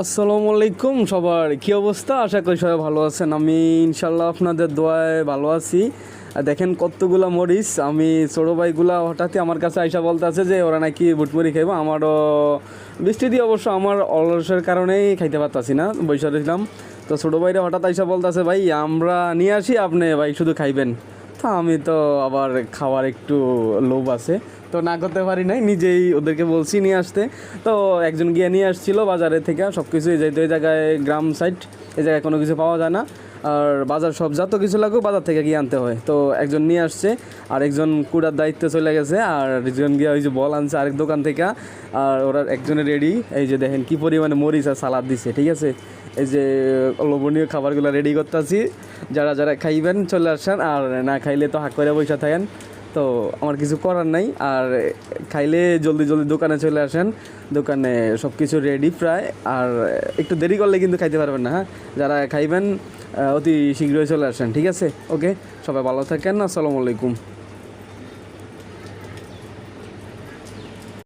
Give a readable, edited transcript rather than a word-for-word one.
আসসালামু আলাইকুম সবার, কী অবস্থা? আশা করি সবাই ভালো আছেন। আমি ইনশাল্লাহ আপনাদের দোয়ায় ভালো আছি। আর দেখেন কতগুলা মরিচ, আমি ছোটো ভাইগুলা হঠাৎই আমার কাছে আইসা বলতে আছে যে ওরা নাকি বুটমুড়ি খাইব। আমারও বৃষ্টি দিয়ে অবশ্য আমার অলসের কারণেই খাইতে পারতাছি না, বৈশা দিলাম। তো ছোটো ভাইরা হঠাৎ আইসা বলতে আছে ভাই আমরা নিয়ে আসি, আপনি ভাই শুধু খাইবেন। তো আমি তো আবার খাওয়ার একটু লোভ আছে, তো না করতে পারি নাই, নিজেই ওদেরকে বলছি নিয়ে আসতে। তো একজন গিয়ে নিয়ে আসছিল বাজারে থেকে সব কিছু, যেহেতু এই জায়গায় গ্রাম সাইড, এই জায়গায় কোনো কিছু পাওয়া যায় না, আর বাজার সব যত কিছু লাগুক বাজার থেকে গিয়ে আনতে হয়। তো একজন নিয়ে আসছে, আর একজন কুড়ার দায়িত্বে চলে গেছে, আর একজন গিয়ে ওই যে বল আনছে আরেক দোকান থেকে। আর ওরা একজনের রেডি, এই যে দেখেন কী পরিমাণে মরিচ আর সালাদ দিছে, ঠিক আছে। এই যে লোভনীয় খাবারগুলো রেডি করতেছি, যারা যারা খাইবেন চলে আসেন, আর না খাইলে তো হাক করে বসে থাকেন। তো আমার কিছু করার নাই, আর খাইলে জলদি জলদি দোকানে চলে আসেন, দোকানে সব কিছু রেডি প্রায়। আর একটু দেরি করলে কিন্তু খাইতে পারবেন না, হ্যাঁ। যারা খাইবেন অতি শীঘ্রই চলে আসেন, ঠিক আছে। ওকে, সবাই ভালো থাকেন, আসসালামু আলাইকুম।